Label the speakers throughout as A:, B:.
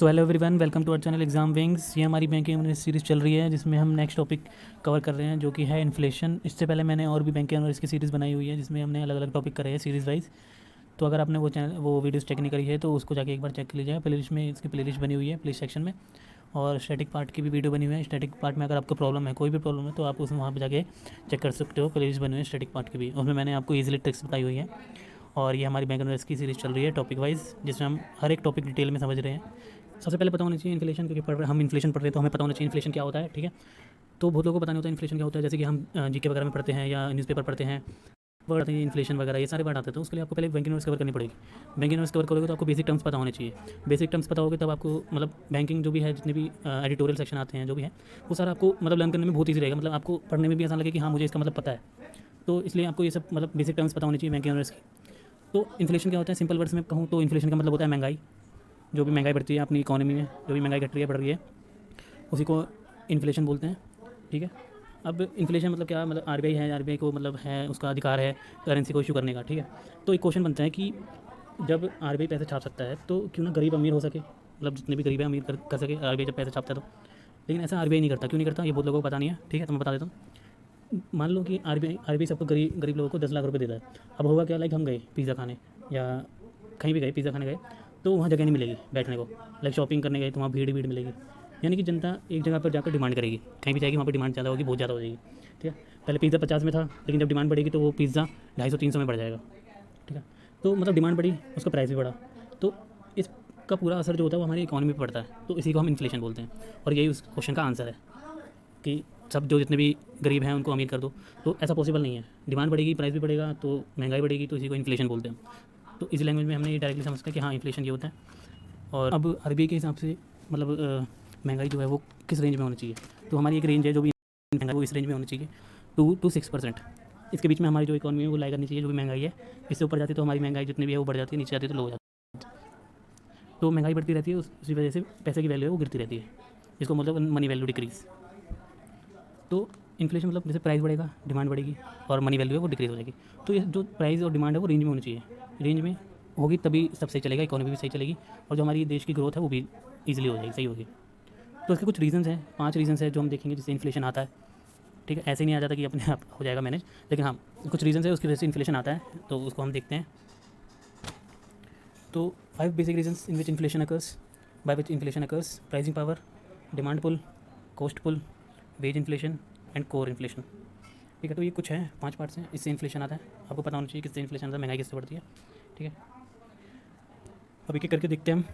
A: So hello everyone, welcome to our channel exam wings. ये हमारी banking series चल रही है जिसमें हम नेक्स्ट टॉपिक कवर कर रहे हैं जो कि है इन्फ्लेशन। इससे पहले मैंने और भी बैंकिंग एनालिसिस की सीरीज़ बनाई हुई है जिसमें हमने अलग अलग टॉपिक करे हैं सीरीज़ वाइज। तो अगर आपने वो वीडियोस चेक नहीं करी है तो उसको जाके एक बार चेक कर लीजिएगा। प्लेलिस्ट में इसकी प्लेलिस्ट बनी हुई है, प्लेलिस्ट सेक्शन में। और स्टैटिक पार्ट की भी वीडियो बनी हुई है। स्टैटिक पार्ट में अगर आपको प्रॉब्लम है, कोई भी प्रॉब्लम है, तो आप उस वहाँ पर जाके चेक कर सकते हो। प्लेलिस्ट बनी हुई है स्टैटिक पार्ट की भी, उसमें मैंने आपको ईजिली ट्रिक्स बताई हुई है। और ये हमारी बैंक एनालिसिस की सीरीज़ चल रही है टॉपिक वाइज, जिसमें हम हर एक टॉपिक डिटेल में समझ रहे हैं। सबसे पहले पता होना चाहिए इन्फ्लेशन, क्योंकि हम इन्फ्लेशन पढ़ रहे हैं तो हमें पता होना चाहिए इन्फ्लेशन क्या होता है। ठीक है, तो बहुत लोगों को पता नहीं होता इन्फ्लेशन क्या होता है। जैसे कि हम जीके वगैरह में पढ़ते हैं या न्यूज़पेपर पढ़ते हैं, वर्ड आते हैं इन्फ्लेशन वगैरह, ये सारे वर्ड आते हैं। तो उसके लिए आपको पहले बैंकिंग यूनिट्स कवर करनी पड़ेगी। बैंकिंग यूनिट्स कवर करोगे तो आपको बेसिक टर्म्स पता होने चाहिए। बेसिक टर्म्स पता होगे तब आपको मतलब बैंकिंग जो भी है, जितने भी एडिटोरियल सेक्शन आते हैं जो भी है, वो सारा आपको मतलब लर्न करने में बहुत ईजी रहेगा। मतलब आपको पढ़ने में भी आसान लगे कि हाँ मुझे इसका मतलब पता है। तो इसलिए आपको ये सब मतलब बेसिक टर्म्स पता होनी चाहिए बैंकिंग यूनिट्स की। तो इन्फ्लेशन क्या होता है, सिंपल वर्ड्स में कहूँ तो इन्फ्लेशन का मतलब होता है महंगाई। जो भी महंगाई बढ़ती है अपनी इकोनॉमी में, जो भी महंगाई घट रही है, बढ़ रही है, उसी को इन्फ्लेशन बोलते हैं। ठीक है, अब इन्फ्लेशन मतलब क्या, मतलब आरबीआई है, आरबीआई को मतलब है उसका अधिकार है करेंसी को इशू करने का। ठीक है, तो एक क्वेश्चन बनता है कि जब आरबीआई पैसे छाप सकता है तो क्यों ना गरीब अमीर हो सके, मतलब जितने भी गरीब है अमीर कर सके आरबीआई जब पैसे छापता है तो। लेकिन ऐसा आरबीआई नहीं करता। क्यों नहीं करता, ये बहुत लोगों को पता नहीं है। ठीक है, तो मैं बता देता हूँ। मान लो कि आरबीआई सबको गरीब गरीब लोगों को 10 लाख रुपए देता है। अब होगा क्या, लाइक हम गए पिज़्ज़ा खाने या कहीं भी गए पिज़्ज़ा खाने गए, तो वहाँ जगह नहीं मिलेगी बैठने को। लाइक शॉपिंग करने गए तो वहाँ भीड़ भीड़ मिलेगी। यानी कि जनता एक जगह पर जाकर डिमांड करेगी, कहीं भी जाएगी वहाँ पर डिमांड ज़्यादा होगी, बहुत ज़्यादा हो जाएगी। ठीक है, पहले पिज़्ज़ा 50 में था, लेकिन जब डिमांड बढ़ेगी तो वो पिज़्ज़ा 250-300 में बढ़ जाएगा। ठीक है, तो मतलब डिमांड बढ़ी, उसका प्राइस भी बढ़ा। तो इसका पूरा असर जो होता है वो हमारी इकोनॉमी पर पड़ता है। तो इसी को हम इन्फ्लेशन बोलते हैं। और यही उस क्वेश्चन का आंसर है कि सब जो जितने भी गरीब हैं उनको अमीर कर दो। तो ऐसा पॉसिबल नहीं है। डिमांड बढ़ेगी, प्राइस भी बढ़ेगा, तो महंगाई बढ़ेगी, तो इसी को इन्फ्लेशन बोलते हैं। तो इसी लैंग्वेज में हमने ये डायरेक्टली समझते हैं कि हाँ इन्फ्लेशन ये होता है। और अब आरबीआई के हिसाब से मतलब महंगाई जो है वो किस रेंज में होनी चाहिए। तो हमारी एक रेंज है जो भी महंगाई वो इस रेंज में होनी चाहिए, 2 to 6%। इसके बीच में हमारी जो इकोनॉमी है वो लाई करनी चाहिए। जो भी महंगाई है इससे ऊपर जाती है तो हमारी महंगाई जितनी भी है वो बढ़ जाती है, नीचे जाती है तो लो हो जाती है। तो महंगाई बढ़ती रहती है, उसी वजह से पैसे की वैल्यू है वो गिरती रहती है, जिसको मतलब मनी वैल्यू डिक्रीज। तो इन्फ्लेशन मतलब जैसे प्राइस बढ़ेगा डिमांड बढ़ेगी और मनी वैल्यू है वो डिक्रीज हो जाएगी। तो ये जो प्राइस और डिमांड है वो रेंज में होनी चाहिए। रेंज में होगी तभी सब सही चलेगा, इकोनॉमी भी सही चलेगी, और जो हमारी देश की ग्रोथ है वो भी ईजिली हो जाएगी, सही होगी। तो इसके कुछ रीजंस हैं, 5 रीजंस हैं जो हम देखेंगे जिससे इन्फ्लेशन आता है। ठीक है, ऐसे ही नहीं आ जाता कि अपने आप हो जाएगा मैनेज, लेकिन हाँ कुछ रीजंस है उसकी वजह से इन्फ्लेशन आता है, तो उसको हम देखते हैं। तो 5 basic reasons in which inflation occurs, by which inflation occurs: pricing power, demand pull, cost pull, wage inflation and core inflation. ठीक है, तो ये कुछ है 5 पार्ट्स हैं, इससे इन्फ्लेशन आता है। आपको पता होना चाहिए किससे इन्फ्लेशन आता है, महंगाई किससे बढ़ती है। ठीक है, अब एक एक करके देखते हैं हम।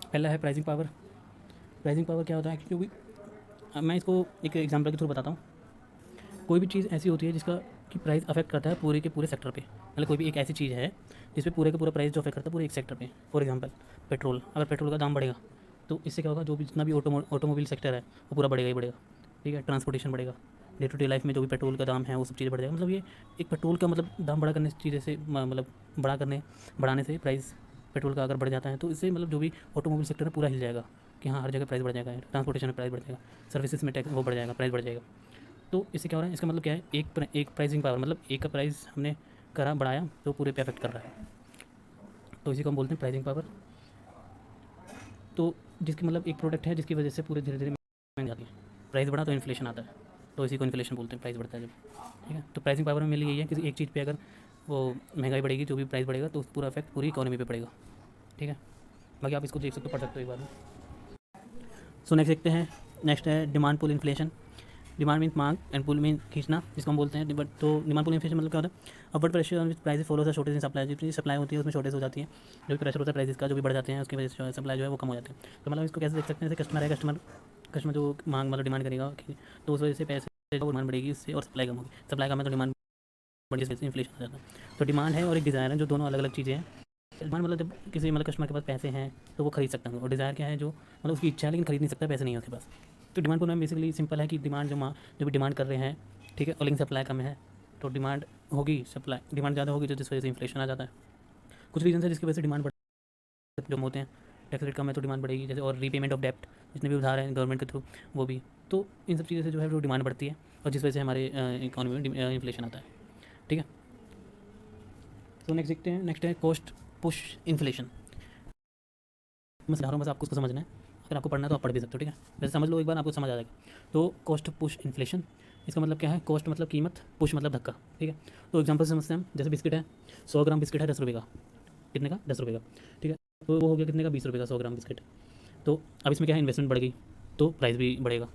A: पहला है प्राइसिंग पावर। प्राइसिंग पावर क्या होता है, क्योंकि मैं इसको एक एग्जांपल के थ्रू बताता हूँ। कोई भी चीज़ ऐसी होती है जिसका कि प्राइस अफेक्ट करता है पूरे के पूरे सेक्टर पे। मतलब कोई भी एक ऐसी चीज़ है जिस पे पूरे का पूरा प्राइस जो अफेक्ट करता है पूरे एक सेक्टर पे। फॉर एग्जांपल पेट्रोल, अगर पेट्रोल का दाम बढ़ेगा तो इससे क्या होगा, जो भी जितना भी ऑटोमोबाइल सेक्टर है वो पूरा बढ़ेगा ही बढ़ेगा। ठीक है, ट्रांसपोर्टेशन बढ़ेगा, डे टू डे लाइफ में जो भी पेट्रोल का दाम है वो सब चीज़ें बढ़ जाएगा। मतलब ये एक पेट्रोल का मतलब दाम बढ़ा करने चीज़ें से मतलब बढ़ाने से प्राइस पेट्रोल का अगर बढ़ जाता है तो इससे मतलब जो भी ऑटोमोबाइल सेक्टर है पूरा हिल जाएगा कि हाँ हर जगह प्राइस बढ़ जाएगा, ट्रांसपोर्टेशन में प्राइस बढ़ जाएगा, सर्विसेज में टैक्स वो बढ़ जाएगा, प्राइस बढ़ जाएगा। तो इससे क्या हो रहा है, इसका मतलब क्या है, एक प्राइसिंग पावर, मतलब एक का प्राइस हमने करा बढ़ाया तो पूरे पे अफेक्ट कर रहा है। तो इसी को हम बोलते हैं प्राइसिंग पावर। तो जिसकी मतलब एक प्रोडक्ट है जिसकी वजह से पूरे धीरे धीरे महंग जाती है, प्राइस बढ़ा तो इन्फ्लेशन आता है, तो इसी को इन्फ्लेशन बोलते हैं, प्राइस बढ़ता है जब। ठीक है, तो प्राइसिंग पावर में मेनली यही है कि एक चीज़ पे अगर वो महंगाई बढ़ेगी, जो भी प्राइस बढ़ेगा तो पूरा इफेक्ट पूरी इकोनॉमी पे पड़ेगा। ठीक है, बाकी आप इसको देख सकते हो, पढ़ सकते हो एक बार में। सो नेक्स्ट देखते हैं, नेक्स्ट है demand pull inflation. Demand mean मांग एंड पुल मीन खींचना, जिसको हम बोलते हैं। तो डिमांड पुल इन्फ्लेशन मतलब क्या होता है, upward pressure on which price follows the shortage in supply. जितनी सप्लाई होती है उसमें शॉर्टेज हो जाती है, जो भी प्रेशर होता है प्राइस का जो भी बढ़ जाते हैं उसकी वजह से सप्लाई जो है वो कम हो जाती है। तो मतलब इसको कैसे देख सकते हैं, जैसे कस्टमर है, कस्टमर जो मांग मतलब डिमांड करेगा तो उस वजह से पैसे डिमांड बढ़ेगी उससे, और सप्लाई कम होगी, सप्लाई कम है तो डिमांड बढ़ी से इन्फ्लेशन हो जाता है। तो डिमांड है और एक डिज़ायर है, जो दोनों अलग अलग चीज़ें हैं। डिमांड मतलब जब किसी मतलब कस्टमर के पास पैसे हैं तो वो खरीद सकता है, और डिज़ायर क्या है, जो मतलब उसकी इच्छा है लेकिन खरीद नहीं सकता, पैसे नहीं है उसके पास। तो डिमांड पुल में बेसिकली सिंपल है कि डिमांड जो भी डिमांड कर रहे हैं, ठीक है, और लेकिन सप्लाई कम है, तो डिमांड होगी, सप्लाई डिमांड ज़्यादा होगी, तो जिस वजह से इन्फ्लेशन आ जाता है। कुछ रीजन है जिसकी वजह से डिमांड बढ़ जो होते हैं, टैक्स रेट कम है तो डिमांड बढ़ेगी, जैसे और रीपेमेंट ऑफ डेप्ट, जितने भी उधार हैं गवर्नमेंट के थ्रू वो भी। तो इन सब चीज़ों से जो है वो डिमांड बढ़ती है, और जिस वजह से हमारे इकोनॉमी में इन्फ्लेशन आता है। ठीक है, तो नेक्स्ट देखते हैं, नेक्स्ट है कॉस्ट पुश इन्फ्लेशन। मैं समझा रहा हूँ, बस आपको उसको समझना है। अगर आपको पढ़ना है तो आप पढ़ भी सकते हो, ठीक है। वैसे समझ लो एक बार, आपको समझ आ जाएगा। तो कॉस्ट पुश इन्फ्लेशन, इसका मतलब क्या है? कॉस्ट मतलब कीमत, पुश मतलब धक्का, ठीक है। तो एग्जांपल से समझते हैं हम। जैसे बिस्किट है, 100 ग्राम बिस्किट है 10 रुपये का। कितने का? 10 रुपये का, ठीक है। तो वो हो गया कितने का? 20 रुपये का 100 ग्राम बिस्किट। तो अब इसमें क्या है? इन्वेस्टमेंट बढ़ गई, तो प्राइस भी बढ़ेगा,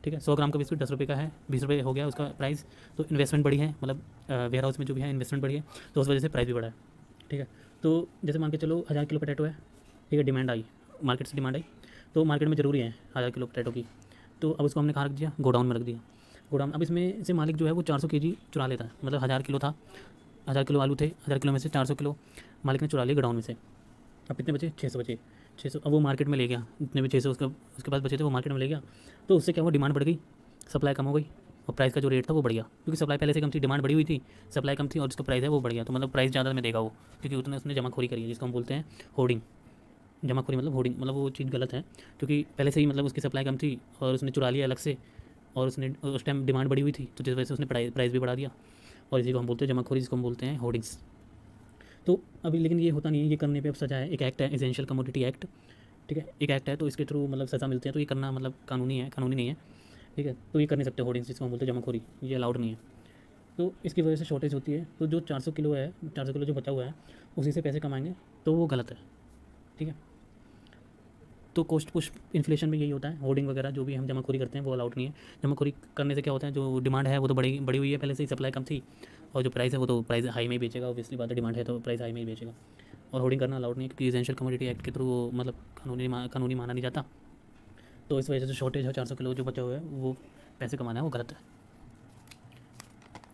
A: ठीक है। 100 ग्राम का बिस्किट 10 रुपये का है, 20 रुपये हो गया उसका प्राइस। तो इन्वेस्टमेंट बढ़ी है, मतलब वेयर हाउस में जो भी है इन्वेस्टमेंट बढ़ी है, तो उस वजह से प्राइस भी बढ़ा है, ठीक है। तो जैसे मान के चलो 1000 किलो पोटैटो है, ठीक है। डिमांड आई, मार्केट से डिमांड आई, तो मार्केट में ज़रूरी है 1000 किलो पोटैटो की। तो अब उसको हमने कहाँ रख दिया? गोडाउन में रख दिया। गोडाउन, अब इसमें से मालिक जो है वो 400 केजी चुरा लेता है। मतलब 1000 किलो था, 1000 किलो आलू थे, 1000 किलो में से 400 किलो मालिक ने चुरा लिए गोडाउन में से। अब कितने बचे? 600 बचे। 600 अब वो मार्केट में ले गया, जितने भी 600 उसके पास बचे थे वो मार्केट में ले गया। तो उससे क्या हुआ? डिमांड बढ़ गई, सप्लाई कम हो गई, और प्राइस का जो रेट था वो बढ़ गया, क्योंकि सप्लाई पहले से कम थी, डिमांड बढ़ी हुई थी, सप्लाई कम थी, और जिसका प्राइस है वो बढ़ गया। तो मतलब प्राइस ज़्यादा में देगा वो, क्योंकि उतने उसने जमाखोरी करी है, जिसको हम बोलते हैं होर्डिंग। जमाखोरी मतलब होर्डिंग, मतलब वो चीज़ गलत है, क्योंकि पहले से ही मतलब उसकी सप्लाई कम थी और उसने चुरा लिया अलग से, और उसने उस टाइम डिमांड बढ़ी हुई थी, तो जिस वजह से उसने प्राइस भी बढ़ा दिया। और इसी को हम बोलते हैं जमाखोरी, जिसको हम बोलते हैं होर्डिंग्स। तो अभी लेकिन ये होता नहीं है, ये करने पे अब सज़ा है। एक एक्ट है, एसेंशियल कमोडिटी एक्ट, ठीक है। एक एक्ट है, तो इसके थ्रू मतलब सज़ा मिलती है। तो ये करना मतलब कानूनी है, कानूनी नहीं है, ठीक है। तो ये कर नहीं सकते होर्डिंग्स, जिसको हम बोलते हैं जमाखोरी, ये अलाउड नहीं है। तो इसकी वजह से शॉर्टेज होती है। तो जो 400 किलो है, 400 किलो जो बचा हुआ है, उसी से पैसे कमाएंगे, तो वो गलत है, ठीक है। तो कॉस्ट पुश इन्फ्लेशन में यही होता है, होर्डिंग वगैरह जो भी हम जमाखोरी करते हैं वो अलाउड नहीं है। जमाखोरी करने से क्या होता है? जो डिमांड है वो तो बड़ी बड़ी हुई है पहले से ही, सप्लाई कम थी, और जो प्राइस है वो तो प्राइस हाई में ही बेचेगा, ऑब्वियसली बात है, डिमांड है तो प्राइस हाई में ही बेचेगा। और होर्डिंग करना अलाउड नहीं है, क्योंकि एसेंशियल कमोडिटी एक्ट के थ्रू वो मतलब कानूनी माना नहीं जाता। तो इस वजह से जो शॉर्टेज है 400 किलो जो बचा हुआ है, वो पैसे कमाना है वो गलत है।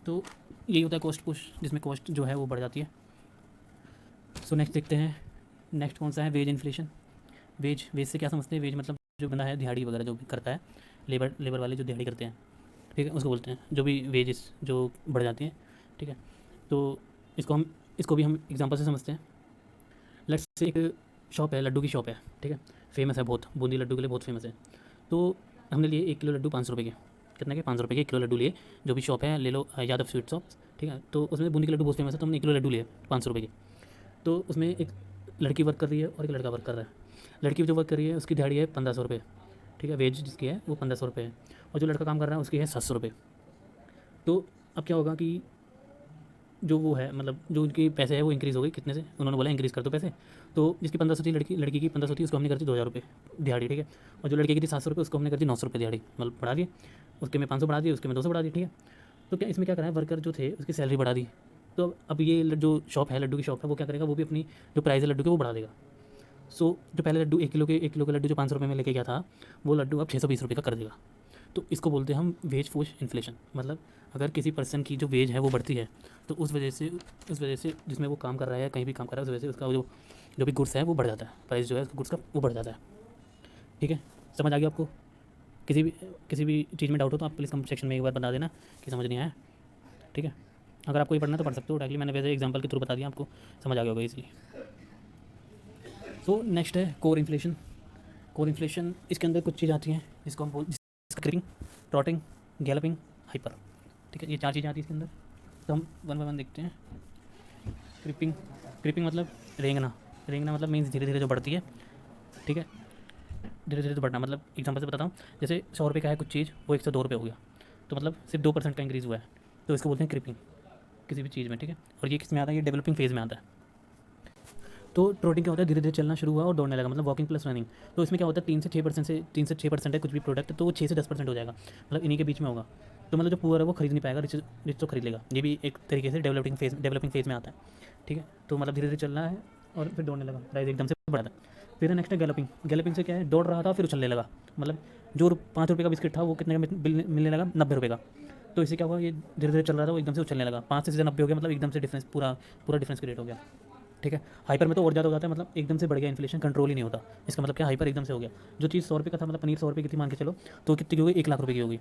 A: तो यही होता है कॉस्ट पुश, जिसमें कॉस्ट जो है वो बढ़ जाती है। सो नेक्स्ट देखते हैं, नेक्स्ट कौन सा है? Veg inflation. वेज से क्या समझते हैं? वेज मतलब जो बंदा है दिहाड़ी वगैरह जो भी करता है, लेबर वाले जो दिहाड़ी करते हैं, ठीक है, उसको बोलते हैं। जो भी वेजेस जो बढ़ जाती हैं, ठीक है। तो इसको भी हम एग्जांपल से समझते हैं। लेट्स से एक शॉप है, लड्डू की शॉप है, ठीक है, फेमस है बहुत, बूंदी लड्डू के लिए बहुत फेमस है। तो हमने लिए 1 किलो लड्डू 500 रुपये के। कितने के? 500 रुपये के 1 किलो लड्डू लिए। जो भी शॉप है ले लो, यादव स्वीट शॉप, ठीक है। तो उसमें बूंदी के लड्डू बहुत फेमस है, तो हमने 1 किलो लड्डू लिए 500 रुपये के। तो उसमें एक लड़की वर्क कर रही है और एक लड़का वर्क कर रहा है। लड़की जो वर्क कर रही है उसकी दिहाड़ी है 1500 रुपये, ठीक है। वेज जिसकी है वो 1500 रुपये है, और जो लड़का काम कर रहा है उसकी है 700 रुपये। तो अब क्या होगा कि जो वो है, मतलब जो उनकी पैसे है वो इंक्रीज़ हो गई। कितने से? उन्होंने बोला इंक्रीज़ कर दो पैसे। तो जिसकी 1500 थी, लड़की की 1500 थी, उसको हमने कर दी 2000 रुपये दिहाड़ी, ठीक है। और जो लड़के की थी 700 रुपये, उसको हमने कर दी 900 रुपये दिहाड़ी, मतलब बढ़ा दिए। उसके में 500 बढ़ा दिए, उसके में 200 बढ़ा दिए, ठीक है। तो क्या इसमें क्या करा है? वर्कर जो थे उसकी सैलरी बढ़ा दी। तो अब ये जो शॉप है, लड्डू की शॉप है, वो क्या करेगा? वो भी अपनी जो प्राइस है लड्डू के वो बढ़ा देगा। सो जो पहले लड्डू 1 किलो के लड्डू जो 500 रुपये में लेके गया था, वो लड्डू अब 620 रुपये का कर देगा। तो इसको बोलते हैं हम वेज पुश इन्फ्लेशन। मतलब अगर किसी पर्सन की जो वेज है वो बढ़ती है, तो उस वजह से जिसमें वो काम कर रहा है, कहीं भी काम कर रहा है, उस वजह से उसका जो भी गुड्स है वो बढ़ जाता है, प्राइस जो है गुड्स का वो बढ़ जाता है, ठीक है। समझ आ गया आपको? किसी भी चीज़ में डाउट हो तो आप प्लीज़ कमेंट सेक्शन में एक बार बता देना कि समझ नहीं आया, ठीक है। अगर आपको ये पढ़ना है तो पढ़ सकते हो डायरेक्टली, मैंने वैसे एग्जाम्पल के थ्रू बता दिया, आपको समझ आ गया होगा इसलिए। सो नेक्स्ट है कोर इन्फ्लेशन। कोर इन्फ्लेशन, इसके अंदर कुछ चीज़ आती हैं जिसको हम क्रिपिंग, ट्रॉटिंग, गैलपिंग, हाइपर, ठीक है। ये 4 चीज़ें आती हैं इसके अंदर। तो हम वन बाय वन देखते हैं। क्रिपिंग मतलब रेंगना मतलब मीन्स धीरे धीरे जो बढ़ती है, ठीक है। धीरे धीरे तो बढ़ना, मतलब एग्जांपल से बताता हूँ। जैसे 100 रुपये का है कुछ चीज़, वो 102 रुपये हो गया, तो मतलब सिर्फ 2% का इंक्रीज़ हुआ है, तो इसको बोलते हैं क्रिपिंग किसी भी चीज़ में, ठीक है। और ये किस में आता है? ये डेवलपिंग फेज़ में आता है। तो ट्रोटिंग क्या होता है? धीरे धीरे चलना शुरू हुआ और दौड़ने लगा, मतलब वॉकिंग प्लस रनिंग। तो इसमें क्या होता है? 3 से 6% है कुछ भी प्रोडक्ट, तो वो 6 से 10% हो जाएगा, मतलब इन्हीं के बीच में होगा। तो मतलब जो पुअर है वो खरीद नहीं पाएगा, रिच तो खरीद लेगा। ये भी एक तरीके से डेवलपिंग फेज़ में आता है, ठीक है। तो मतलब धीरे धीरे चलना है और फिर दौड़ने लगा, प्राइस एकदम से बढ़ा था। फिर नेक्स्ट है गैलपिंग से क्या है? दौड़ रहा था फिर उछलने लगा, मतलब जो 5 रुपये का बिस्किट था वो कितने का मिलने लगा? 90 रुपये का। तो इससे क्या हुआ? ये धीरे धीरे चल रहा था, वो एकदम से उछलने लगा, 5 से सीधे 90 हो गया, मतलब एकदम से डिफरेंस पूरा डिफरेंस क्रिएट हो गया, ठीक है। हाइपर में तो और ज़्यादा हो जाता है, मतलब एकदम से बढ़ गया, इन्फ्लेशन कंट्रोल ही नहीं होता। इसका मतलब क्या? हाइपर एकदम से हो गया। जो चीज़ 100 रुपये का था, मतलब पनीर 100 रुपये की थी मान के चलो, तो कितनी की होगी? 1 लाख रुपये की होगी।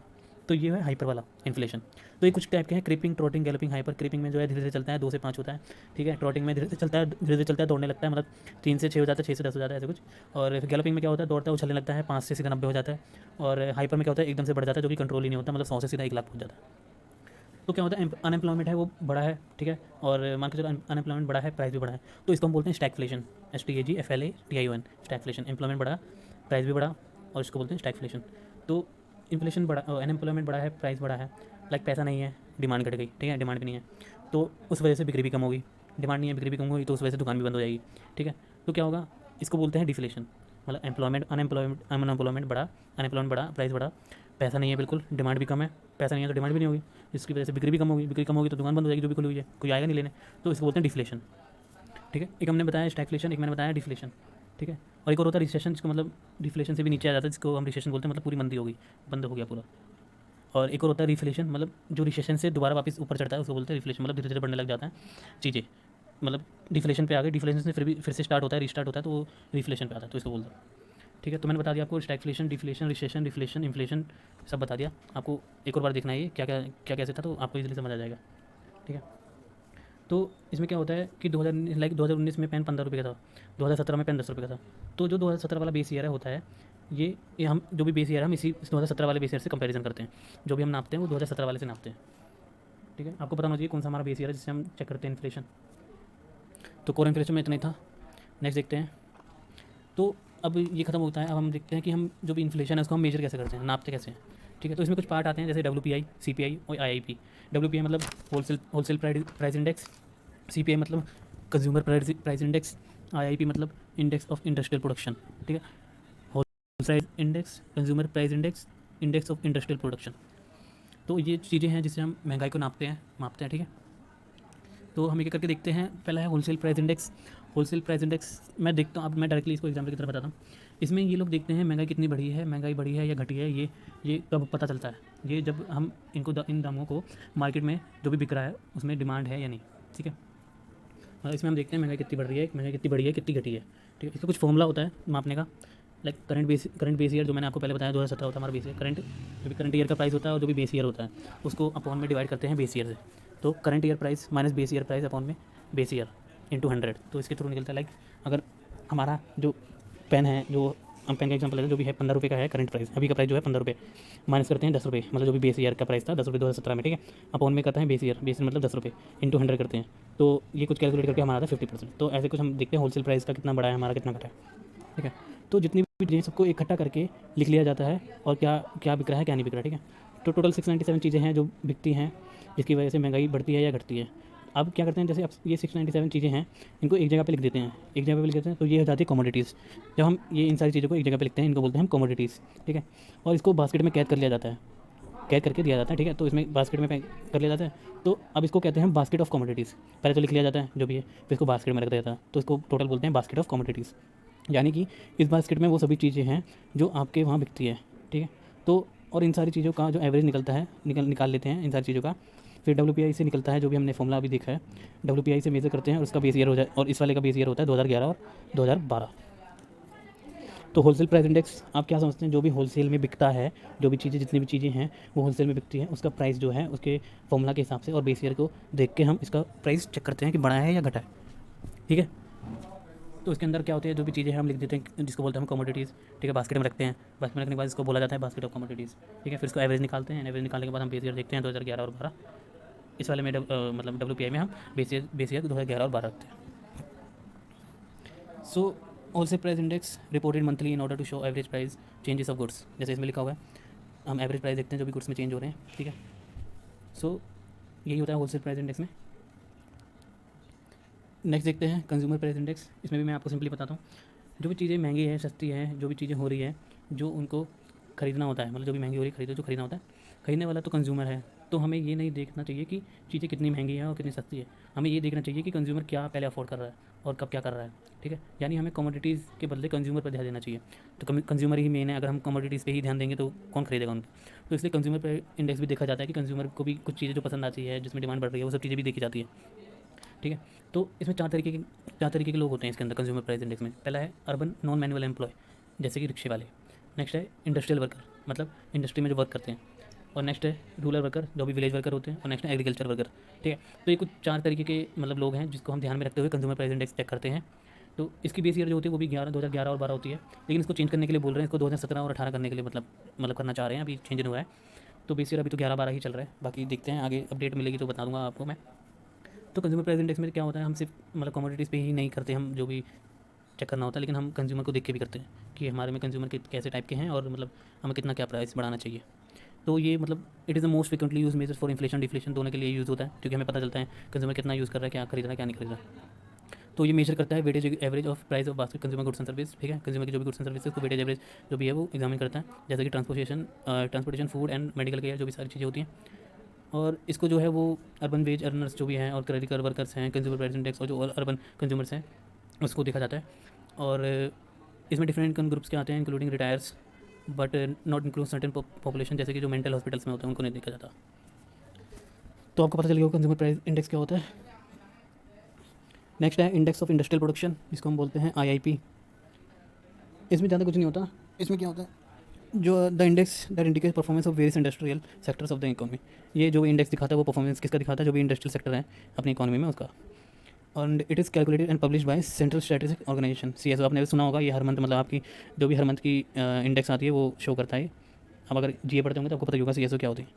A: तो ये है हाइपर वाला इन्फ्लेशन। तो ये कुछ टाइप के हैं, creeping, trotting, galloping, hyper. Creeping में जो है धीरे धीरे चलता है, 2 से 5 होता है, ठीक है। ट्रॉटिंग में धीरे धीरे चलता है, दौड़ने लगता है, मतलब 3 से 6 हो जाता है, 6 से 10 हो जाता है, ऐसे कुछ। और गैलपिंग में क्या होता है? दौड़ता है, उछलने लगता है, 5 से सीधा 90 हो जाता है। और हाइपर में क्या होता है? एकदम से बढ़ जाता है, जो कि कंट्रोल ही नहीं होता, मतलब 100 से सीधा 1 लाख पहुँच जाता है। तो क्या होता है, अनएम्प्लॉयमेंट है वो बड़ा है, ठीक है, और मान के चलो अनएम्प्लॉयमेंट बड़ा है, प्राइस भी बड़ा है, तो इसको हम बोलते हैं स्टैगफ्लेशन, STAGFLATION, स्टैगफ्लेशन। एम्प्लॉयमेंट बढ़ा, प्राइस भी बढ़ा, और इसको बोलते हैं स्टैगफ्लेशन। तो इन्फ्लेशन बढ़ा, अनएम्प्लॉयमेंट बढ़ा है, प्राइस बढ़ा है, लाइक पैसा नहीं है, डिमांड घट गई, ठीक है, डिमांड भी नहीं है, तो उस वजह से बिक्री भी कम होगी। डिमांड नहीं है, बिक्री भी कम होगी, तो उस वजह से दुकान भी बंद हो जाएगी, ठीक है। तो क्या होगा, इसको बोलते हैं डिफ्लेशन। मतलब अनएम्प्लॉयमेंट बढ़ा, अनएम्प्लॉयमेंट बढ़ा, प्राइस बढ़ा, पैसा नहीं है बिल्कुल, डिमांड भी कम है, पैसा नहीं है तो डिमांड भी नहीं होगी, जिसकी वजह से बिक्री भी कम होगी, बिक्री कम होगी तो दुकान बंद हो जाएगी जो भी खुली हुई है, कोई आएगा नहीं लेने, तो इसको बोलते हैं डिफ्लेशन, ठीक है। एक हमने बताया स्टैगफ्लेशन, एक मैंने बताया डिफ्लेशन, ठीक है। और एक और होता है रिसेशन, जिसको मतलब डिफ्लेशन से भी नीचे आ जाता है, जिसको हम रिसेशन बोलते हैं, मतलब पूरी मंदी होगी, बंद हो गया पूरा। और एक और होता है रिफ्लेशन, मतलब जो रिसेशन से दोबारा वापस ऊपर चढ़ता है उसको बोलते हैं रिफ्लेशन, मतलब धीरे धीरे बढ़ने लग जाता है चीज़ें, मतलब डिफ्लेशन पे आ गई, डिफ्लेशन से फिर से स्टार्ट होता है, रीस्टार्ट होता है, तो वो रिफ्लेशन पे आता है, तो इसको बोलते हैं, ठीक है। तो मैंने बता दिया आपको stagflation, deflation, recession, reflation, inflation, सब बता दिया आपको। एक और बार देखना है ये क्या क्या क्या कैसे था, तो आपको इजीली समझ आ जाएगा, ठीक है। तो इसमें क्या होता है कि 2019 में पेन 15 रुपये का था, 2017 में पेन 10 रुपये का था। तो जो 2017 वाला बेस ईयर है होता है, ये हम जो भी बेस ईयर है हम इसी 2017 वाले बेस ईयर से कंपैरिजन करते हैं, जो भी हम नापते हैं वो 2017 वाले से नापते हैं, ठीक है। आपको पता होना चाहिए कौन सा हमारा बेस ईयर है जिससे हम चेक करते हैं इन्फ्लेशन। तो कोर इन्फ्लेशन में इतना ही था। नेक्स्ट देखते हैं। तो अब ये खत्म होता है, अब हम देखते हैं कि हम जो भी इन्फ्लेशन है उसको हम मेजर कैसे करते हैं, नापते कैसे हैं, ठीक है। तो इसमें कुछ पार्ट आते हैं, जैसे WPI, CPI और IIP। WPI मतलब होलसेल प्राइस इंडेक्स, CPI मतलब कंज्यूमर प्राइस इंडेक्स, IIP मतलब इंडेक्स ऑफ इंडस्ट्रियल प्रोडक्शन, ठीक है। Wholesale price index, consumer price index, index of industrial production. तो ये चीज़ें हैं जिससे हम महंगाई को मापते हैं, ठीक है। तो हम एक करके देखते हैं। पहला है wholesale price index. Wholesale price index मैं देखता हूँ, अब मैं डायरेक्टली इसको एग्जाम्पल की तरह बताता हूँ। इसमें ये लोग देखते हैं महंगाई कितनी बढ़ी है, महंगाई बढ़ी है या घटी है, ये कब पता चलता है, ये जब हम इन दामों को मार्केट में जो भी बिक रहा है उसमें डिमांड है या नहीं, ठीक है। इसमें हम देखते हैं महंगाई कितनी बढ़ रही है, महंगाई कितनी बढ़ी है, कितनी घटी है, ठीक है। इसका कुछ फॉर्मूला होता है मापने का, लाइक करंट बेस ईयर, जो मैंने आपको पहले बताया 2017 होता है हमारा बेस ईयर, जो भी करंट ईयर का प्राइस होता है और जो भी बेस ईयर होता है उसको अपॉन में डिवाइड करते हैं बेस ईयर से। तो current year price minus base year price upon में बेस ईयर इंटू 100, तो इसके थ्रू निकलता है। लाइक अगर हमारा जो पेन है, जो हम पेन का एग्जाम्पल लेते हैं, जो भी है 15 रुपये का है करंट प्राइस, अभी का प्राइस जो है 15 रुपये, माइनस करते हैं 10 रुपये, मतलब जो भी बेस ईयर का प्राइस था 10 रुपये 2017 में, ठीक है। अपॉन में करते हैं बेस ईयर मतलब 10 रुपये इंटू 100 करते हैं, तो ये कुछ कैलकुलेट करके हमारा आता है 50%। तो ऐसे कुछ हम देखते हैं होलसेल प्राइस का कितना बड़ा है, हमारा कितना घटा है, ठीक है। तो जितनी भी चीज़ें सबको इकट्ठा करके लिख लिया जाता है, और क्या क्या बिक रहा है क्या नहीं बिक रहा है, ठीक है। तो टोटल 697 चीज़ें हैं जो बिकती हैं, जिसकी वजह से महंगाई बढ़ती है या घटती है। अब क्या करते हैं, जैसे अब ये 697 चीज़ें हैं, इनको एक जगह पे लिख देते हैं, एक जगह पे लिख देते हैं, तो ये हो जाती है कमोडिटीज़। जब हम ये इन सारी चीज़ों को एक जगह पे लिखते हैं, इनको बोलते हैं हम कमोडिटीज़, ठीक है। और इसको बास्केट में कैद कर लिया जाता है, कैद करके दिया जाता है, ठीक है। तो इसमें बास्केट में पैक कर लिया जाता है। तो अब इसको कहते हैं बास्केट ऑफ कमोडिटीज़। पहले तो लिख लिया जाता है जो भी है, फिर इसको बास्केट में रख दिया जाता है, तो इसको टोटल बोलते हैं बास्केट ऑफ कमोडिटीज़। यानी कि इस बास्केट में वो सभी चीज़ें हैं जो आपके वहाँ बिकती है, ठीक है। तो और इन सारी चीज़ों का जो एवरेज निकलता है, निकाल लेते हैं इन सारी चीज़ों का। फिर WPI से निकलता है, जो भी हमने फॉर्मूला अभी देखा है, WPI से मेजर करते हैं और उसका बेस ईयर हो जाए, और इस वाले का बेस ईयर होता है 2011 और 2012। तो होलसेल प्राइस इंडेक्स आप क्या समझते हैं, जो भी होलसेल में बिकता है, जो भी चीज़ें जितनी भी चीज़ें हैं वो होलसेल में बिकती हैं, उसका प्राइस जो है उसके फॉर्मूला के हिसाब से और बेस ईयर को देख के हम इसका प्राइस चेक करते हैं कि बढ़ा है या घटा है, ठीक है। तो इसके अंदर क्या होते हैं, जो भी चीज़ें हम लिख देते हैं, जिसको बोलते हैं हम कमोडिटीज़, ठीक है, बास्केट में रखते हैं। बास्केट में रखने के बाद इसको बोला जाता है बास्केट ऑफ कमोडिटीज़, ठीक है। फिर इसको एवरेज निकालते हैं, एवरेज निकालने के बाद हम बेस ईयर देखते हैं 2011 और 12। इस वाले में मतलब WPI में हम बेस ईयर 2011 और 12 रखते हैं। So wholesale price index reported monthly in order to show average price changes of goods, जैसे इसमें लिखा हुआ है, हम एवरेज प्राइस देखते हैं जो भी गुड्स में चेंज हो रहे हैं, ठीक है। सो यही होता है होलसेल प्राइस इंडेक्स में। नेक्स्ट देखते हैं कंज्यूमर प्राइस इंडेक्स। इसमें भी मैं आपको सिंपली बताता हूँ, जो भी चीज़ें महंगी है, सस्ती है, जो भी चीज़ें हो रही है, जो उनको खरीदना होता है, मतलब जो भी महंगी हो रही है खरीदो, जो खरीदना होता है, खरीदने वाला तो कंज्यूमर है। तो हमें ये नहीं देखना चाहिए कि चीज़ें कितनी महंगी है और कितनी सस्ती है, हमें ये देखना चाहिए कि कंज्यूमर क्या पहले अफोर्ड कर रहा है और कब क्या कर रहा है, ठीक है। यानी हमें कमोडिटीज़ के बदले कंज्यूमर पर ध्यान देना चाहिए। तो कंज्यूमर ही मेन है, अगर हम कमोडिटीज़ पे ही ध्यान देंगे तो कौन खरीदेगा उनको। तो इसलिए कंज्यूमर पर इंडेक्स भी देखा जाता है कि कंज्यूमर को भी कुछ चीज़ें जो पसंद आती है, जिसमें डिमांड बढ़ रही है, वो सब चीज़ें भी देखी जाती है, ठीक है। तो इसमें चार तरीके के लोग होते हैं इसके अंदर कंज्यूमर प्राइस इंडेक्स में। पहला है अर्बन नॉन मैनुअल एम्प्लॉय, जैसे कि रिक्शे वाले। नेक्स्ट है इंडस्ट्रियल वर्कर, मतलब इंडस्ट्री में जो वर्क करते हैं। और नेक्स्ट है रूरल वर्कर, जो भी विलेज वर्कर होते हैं। और नेक्स्ट है एग्रीकल्चर वर्कर, ठीक है। तो ये कुछ 4 तरीके के मतलब लोग हैं जिसको हम ध्यान में रखते हुए कंज्यूमर प्राइस इंडेक्स चेक करते हैं। तो इसकी बेस ईयर जो होती है वो भी 2011 और 12 होती है, लेकिन इसको चेंज करने के लिए बोल रहे हैं, इसको 2017 और 18 करने के लिए मतलब करना चाह रहे हैं, अभी चेंज नहीं हुआ है। तो बेसियर अभी तो 11-12 ही चल रहा है, बाकी देखते हैं आगे अपडेट मिलेगी तो बता दूंगा आपको मैं। तो कंज्यूमर प्राइस इंडेक्स में क्या होता है, हम सिर्फ मतलब कमोडिटीज़ पे ही नहीं करते हम जो भी चेक करना होता है, लेकिन हम कंज्यूमर को देख के भी करते हैं कि हमारे में कंज्यूमर कैसे टाइप के हैं और मतलब हमें कितना क्या प्राइस बढ़ाना चाहिए। तो ये मतलब it is the most frequently use major for inflation deflation दोनों के लिए यूज़ होता है, क्योंकि हमें पता चलता है कंज्यूमर कितना यूज़ कर रहा है, क्या खरीद रहा है, क्या नहीं खरीद रहा है। तो ये मेजर करता है weightage average of price of basket consumer goods and service, ठीक है। कंज्यूमर की जो भी गुड्स एंड सर्विसेज को वेटेज एवरेज जो भी है वो एग्जामिन करता है, जैसे कि transportation food and medical care जो भी सारी चीज़ें होती हैं। और इसको जो है वो अर्बन वेज अर्नर्स जो भी हैं और क्रेडिट वर्कर्स हैं, कंज्यूमर प्राइस इंडेक्स और जो अर्बन कंज्यूमर्स हैं उसको देखा जाता है। और इसमें डिफरेंट इनकम ग्रुप्स के आते हैं including retires, but not include certain population, जैसे कि जो मेंटल हॉस्पिटल्स में होते हैं उनको नहीं देखा जाता। तो आपको पता चल गया कंज्यूमर प्राइस इंडेक्स क्या होता है। नेक्स्ट है इंडेक्स ऑफ इंडस्ट्रियल प्रोडक्शन, जिसको हम बोलते हैं IIP। इसमें ज़्यादा कुछ नहीं होता, इसमें क्या होता है जो the index that indicate performance of various industrial sectors of the economy. ये जो इंडेक्स दिखाता है वो परफॉर्मेंस किसका दिखाता है, जो भी इंडस्ट्रियल सेक्टर है अपनी इकोनॉमी में उसका। और it is calculated and publish by central statistic organisation CSO। आपने सुना होगा, ये हर मंथ मतलब आपकी जो भी हर मंथ की इंडेक्स आती है वो शो करता है। अब अगर GA पढ़ते होंगे तो आपको पता ही होगा CSO क्या होती है।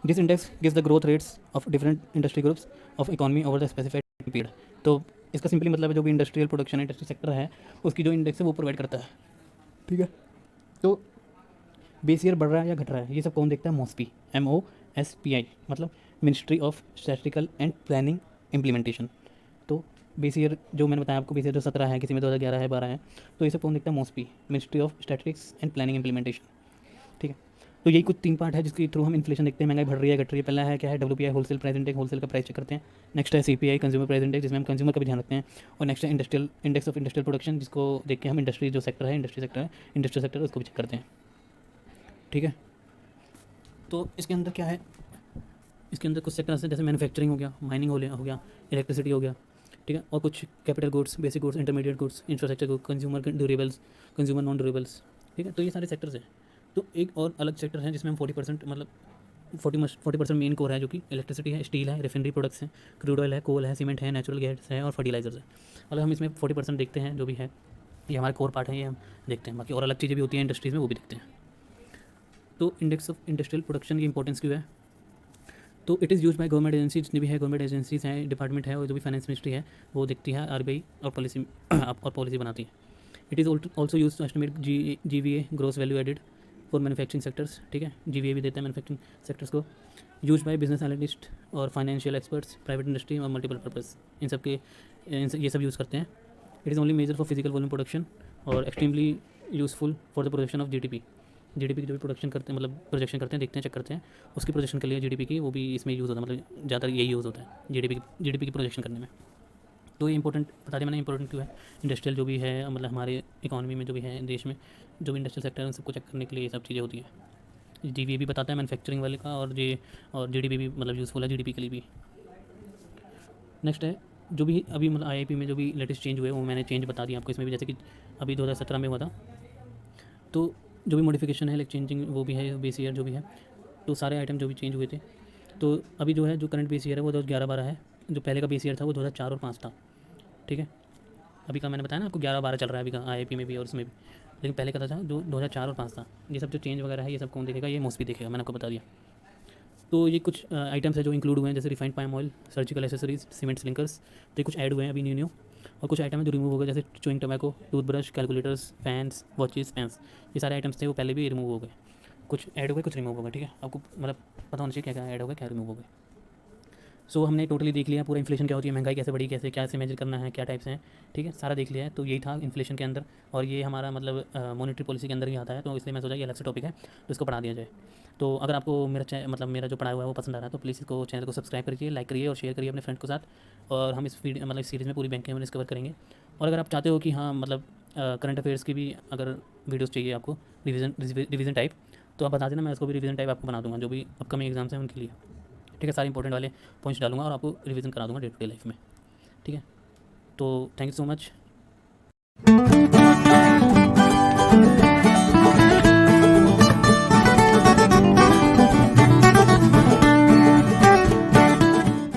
A: This index gives the growth rates of different industry groups of economy over the specified period. तो इसका सिंपली मतलब है जो भी इंडस्ट्रियल प्रोडक्शन इंडस्ट्री सेक्टर है उसकी जो इंडेक्स है वो प्रोवाइड करता है, ठीक है। तो बेस ईयर बढ़ रहा है या घट रहा है ये सब कौन देखता है, MOSPI, MOSPI मतलब ministry of statistical and planning implementation. तो बेस ईयर जो मैंने बताया आपको, बेस ईयर जो 17 है, किसी में 2011 है, 12 है, तो ये सब कौन देखता है, MOSPI, ministry of statistics and planning implementation, ठीक है। तो यही कुछ 3 पार्ट है जिसके थ्रू हम इन्फ्लेशन देखते हैं, महंगाई बढ़ रही है घट रही है। पहला है क्या है, WPI wholesale price index, wholesale का प्राइस चेक करते हैं। नेक्स्ट है CPI कंज्यूमर प्राइस इंडेक्स, जिसमें हम कंज्यूमर का भी ध्यान रखते हैं। और नेक्स्ट है industrial index of industrial production, जिसको देख के हम इंडस्ट्री जो सेक्टर है इंडस्ट्रियल सेक्टर उसको भी चेक करते हैं, ठीक है। तो इसके अंदर क्या है, इसके अंदर कुछ सेक्टर्स हैं जैसे मैन्युफैक्चरिंग हो गया, माइनिंग हो गया, इलेक्ट्रिसिटी हो गया, ठीक है। और कुछ capital goods, basic goods, intermediate goods, infrastructure goods, consumer durables, consumer non durables, ठीक है। तो ये सारे सेक्टर्स हैं। तो एक और अलग सेक्टर है जिसमें हम 40% मतलब 40% मेन कोर है, जो कि इलेक्ट्रिसिटी है, स्टील है, रिफाइनरी प्रोडक्ट्स हैं, क्रूड ऑयल है, कोल है, सीमेंट है, नेचुरल गैस है और फर्टिलाइजर्स है। मतलब हम इसमें 40% देखते हैं जो भी है, ये हमारा कोर पार्ट है, ये हम देखते हैं। बाकी और अलग चीज़ें भी होती हैं इंडस्ट्रीज़ में, वो भी देखते हैं। तो इंडेक्स ऑफ इंडस्ट्रियल प्रोडक्शन की इंपॉर्टेंस क्यों है, तो it is use by government agency, जितनी भी है गवर्नमेंट एजेंसीज हैं, डिपार्टमेंट है और जो भी फाइनेंस मिनिस्ट्री है वो देखती है, RBI और पॉलिसी बनाती है। It is also use to estimate GVA gross value added for manufacturing sectors, ठीक है। GVA भी देता है मैन्युफैक्चरिंग सेक्टर्स को। यूज बाय बिजनेस एनालिस्ट और फाइनेंशियल एक्सपर्ट्स, प्राइवेट इंडस्ट्री और मल्टीपल पर्पस, इन सब के ये सब यूज़ करते हैं। It is only major for physical volume production और extremely useful for the production of GDP की जो भी प्रोडक्शन करते हैं, मतलब प्रोजेक्शन करते हैं, देखते हैं, चेक करते हैं, उसकी प्रोजेक्शन के लिए GDP की, वो भी इसमें यूज़ होता है, मतलब ज़्यादातर यही यूज़ होता है GDP की प्रोजेक्शन करने में। तो ये इंपॉर्टेंट बता दिया मैंने, इंपॉर्टेंट क्यों है। इंडस्ट्रियल जो भी है मतलब हमारे इकोनॉमी में जो भी है देश में जो भी इंडस्ट्रियल सेक्टर है उन सबको चेक करने के लिए ये सब चीज़ें होती है। GVA भी बताता है मैन्युफैक्चरिंग वाले का, और GDP भी मतलब यूज़फुल है GDP के लिए भी। नेक्स्ट है जो भी अभी मतलब IIP में जो भी लेटेस्ट चेंज हुए वो मैंने चेंज बता दिया आपको इसमें भी, जैसे कि अभी 2017 में हुआ था। तो जो भी मॉडिफिकेशन है लाइक चेंजिंग वो भी है, बेस ईयर जो भी है, तो सारे आइटम जो भी चेंज हुए थे। तो अभी जो है जो करंट बेस ईयर है वो 2011-12 है, जो पहले का बेस ईयर था वो 2004 और 5 था, ठीक है। अभी का मैंने बताया ना आपको 11-12 चल रहा है अभी का IIP में भी और उसमें भी, लेकिन पहले का था जो 2004 और 5 था। ये सब जो चेंज वगैरह है ये सब कौन देखेगा, ये MOSPI देखेगा, मैंने आपको बता दिया। तो ये कुछ आइटम्स है जो इंक्लूड हुए हैं, जैसे refined palm oil, surgical accessories, cement clinkers, तो ये कुछ ऐड हुए हैं अभी न्यू। और कुछ आइटम है जो रिमूव हो गए, जैसे chewing tobacco, toothbrush, calculators, fans, watches, pens, ये सारे आइटम्स थे वो पहले भी रिमूव हो गए। कुछ ऐड हो गए, कुछ रिमूव हो गए, ठीक है। आपको मतलब पता होना चाहिए क्या क्या ऐड हो गया, क्या रिमूव हो गए। सो हमने टोटली देख लिया पूरा इन्फ्लेशन क्या होती है, महंगाई कैसे बढ़ी, कैसे क्या से मेजर करना है, क्या टाइप्स हैं, ठीक है, सारा देख लिया है। तो यही था इन्फ्लेशन के अंदर, और ये हमारा मतलब मॉनेटरी पॉलिसी के अंदर ही आता है, तो इसलिए मैं सोचा ये अलग से टॉपिक है तो इसको पढ़ा दिया जाए। तो अगर आपको मतलब मेरा जो पढ़ाया हुआ है वो पसंद आ रहा है तो प्लीज़ इसको चैनल को सब्सक्राइब करिए, लाइक करिए और शेयर करिए अपने फ्रेंड के साथ। और हम इस सीरीज़ में पूरी बैंकिंग एवरेज कवर करेंगे। और अगर आप चाहते हो कि हाँ मतलब करंट अफेयर्स की भी अगर वीडियोज़ चाहिए आपको रिवीजन टाइप, तो आप बता देना, मैं उसको भी रिवीजन टाइप आपको बना दूँगा, जो भी अपकमिंग एग्जाम्स हैं उनके लिए, ठीक है। सारे इंपॉर्टेंट वाले पॉइंट्स डालूंगा और आपको रिवीजन करा दूंगा डे टू डे लाइफ में, ठीक है। तो थैंक यू सो मच।